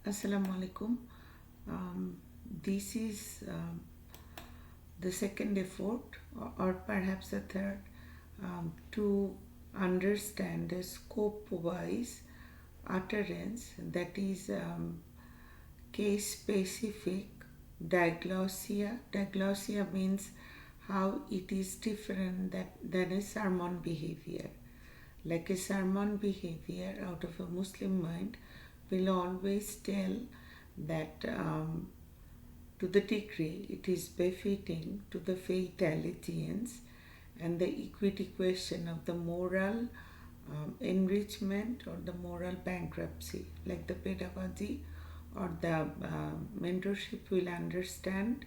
Assalamu alaikum. This is the second effort, or perhaps the third, to understand the scope-wise utterance, that is case-specific diglossia. Diglossia means how it is different than a sermon behavior. Like a sermon behavior out of a Muslim mind will always tell that to the degree it is befitting to the fatalitarians and the equity question of the moral enrichment or the moral bankruptcy, like the pedagogy or the mentorship will understand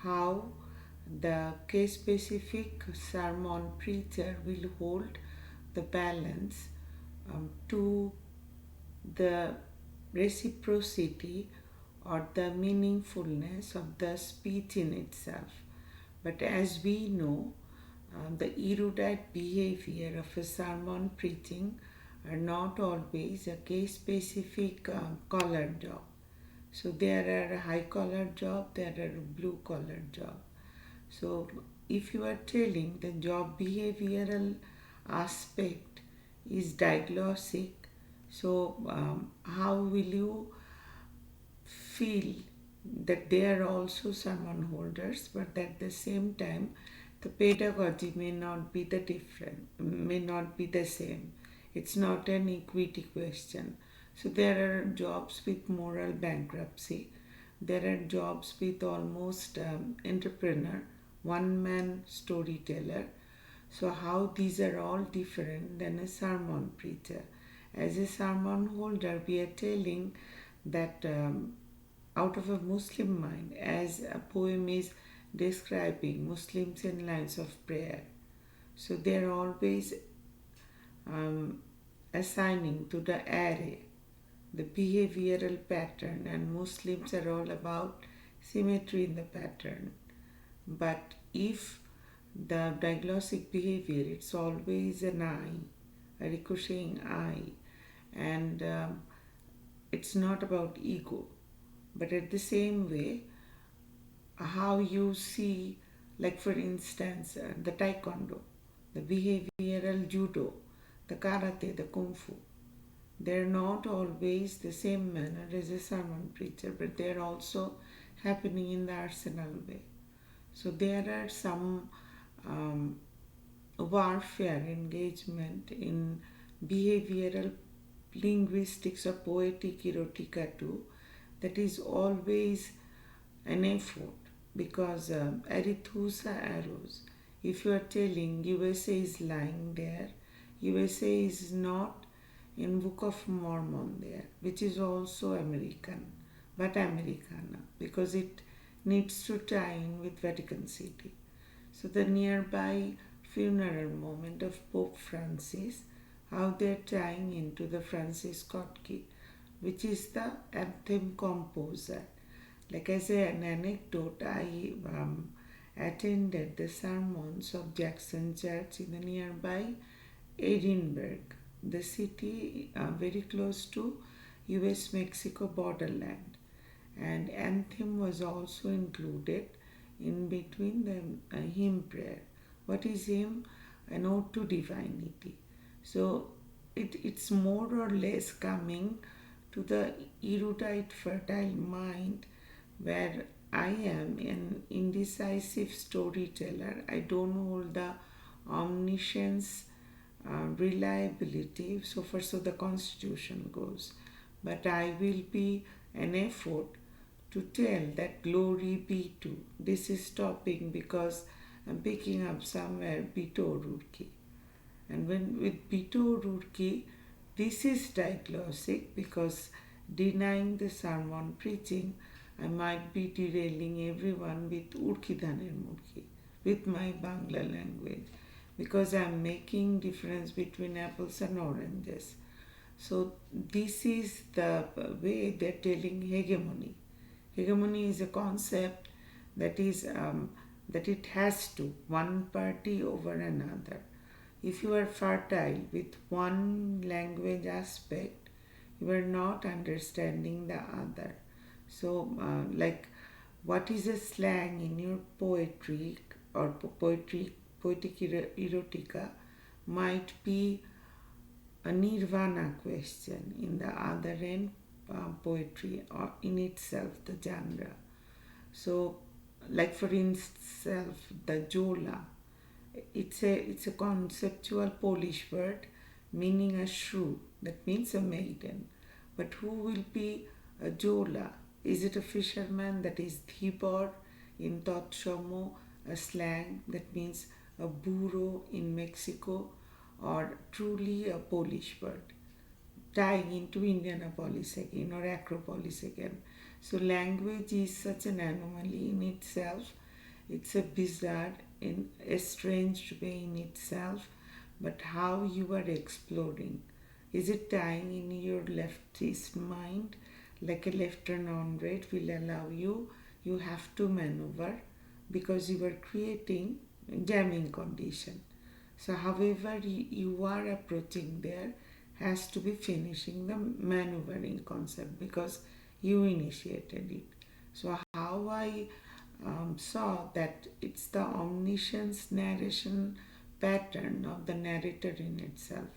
how the case specific sermon preacher will hold the balance to the reciprocity or the meaningfulness of the speech in itself. But as we know, the erudite behavior of a sermon preaching are not always a case specific collar job. So there are a high collar job, there are a blue collar job. So if you are telling the job behavioral aspect is diglossic, so how will you feel that they are also sermon holders, but at the same time the pedagogy may not be the same. It's not an equity question. So there are jobs with moral bankruptcy, there are jobs with almost entrepreneur, one man storyteller. So how these are all different than a sermon preacher. As a sermon holder, we are telling that out of a Muslim mind, as a poem is describing Muslims in lines of prayer. So they are always assigning to the array the behavioral pattern, and Muslims are all about symmetry in the pattern. But if the diglossic behavior, it's always an I, a ricocheting I, and it's not about ego. But at the same way, how you see, like for instance, the taekwondo, the behavioral judo, the karate, the kung fu, they're not always the same manner as a sermon preacher, but they're also happening in the arsenal way. So there are some warfare engagement in behavioral linguistics or poetic erotica too, that is always an effort, because Arethusa arrows, if you are telling USA is lying there, USA is not in Book of Mormon there, which is also American, but Americana, because it needs to tie in with Vatican City. So the nearby funeral moment of Pope Francis, how they're tying into the Francis Kotke, which is the anthem composer. Like as an anecdote, I attended the sermons of Jackson Church in the nearby Edinburgh, the city very close to US-Mexico borderland, and anthem was also included in between the hymn prayer. What is hymn? An ode to divinity. So it's more or less coming to the erudite fertile mind, where I am an indecisive storyteller. I don't hold the omniscience, reliability, so far so the constitution goes. But I will be an effort to tell that glory be to. This is stopping because I'm picking up somewhere Bito Rurki. And when with Bito Rurki, this is diglossic, because denying the sermon preaching, I might be derailing everyone with Urki Dhaner Murki, with my Bangla language, because I am making difference between apples and oranges. So this is the way they're telling hegemony. Hegemony is a concept that is that it has to one party over another. If you are fertile with one language aspect, You are not understanding the other. So, like, what is a slang in your poetry or poetic erotica might be a nirvana question in the other end, poetry or in itself the genre. So, like for instance, the jola, it's a conceptual Polish word meaning a shrew, that means a maiden. But who will be a jola? Is it a fisherman, that is dhibor in Totshomo, a slang that means a burro in Mexico, or truly a Polish word? Tying into Indianapolis again or Acropolis again. So language is such an anomaly in itself. It's a bizarre, in a strange way in itself. But how you are exploring? Is it tying in your leftist mind? Like a left turn on red will allow you, you have to maneuver because you are creating jamming condition. So however you are approaching there has to be finishing the maneuvering concept because you initiated it. So how I saw that it's the omniscience narration pattern of the narrator in itself.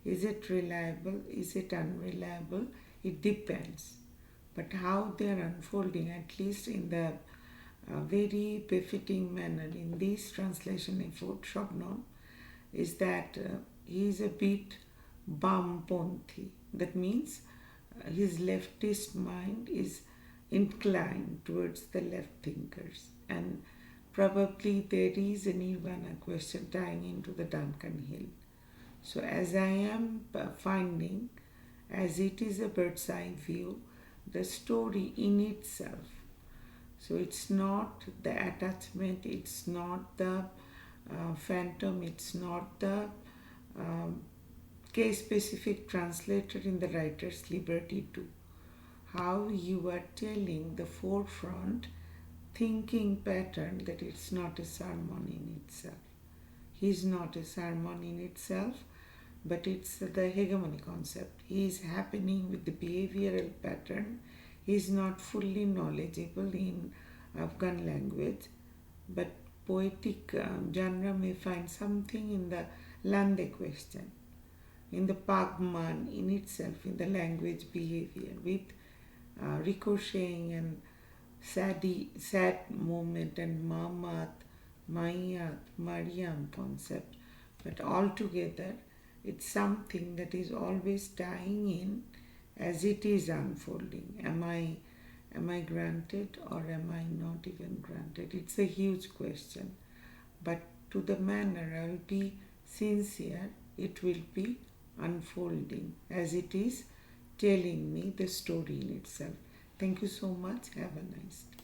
Is it reliable? Is it unreliable? It depends. But how they are unfolding, at least in the very befitting manner in this translation effort, Shobnon, is that he is a bit Bamponthi. That means his leftist mind is inclined towards the left thinkers, and probably there is a nirvana question tying into the Duncan Hill. So, as I am finding, as it is a bird's eye view, the story in itself. So, it's not the attachment, it's not the phantom, it's not the um, case specific translator in the writer's liberty too. How you are telling the forefront thinking pattern that it's not a sermon in itself. He is not a sermon in itself, but it's the hegemony concept. He is happening with the behavioral pattern. He is not fully knowledgeable in Afghan language, but poetic genre may find something in the Lande question, in the Pagman in itself, in the language behavior, with ricocheting and sad moment and Mamat, Mayat, Mariam concept. But altogether, it's something that is always tying in as it is unfolding. Am I granted or am I not even granted? It's a huge question. But to the manner I'll be sincere, it will be unfolding as it is telling me the story in itself. Thank you so much. Have a nice day.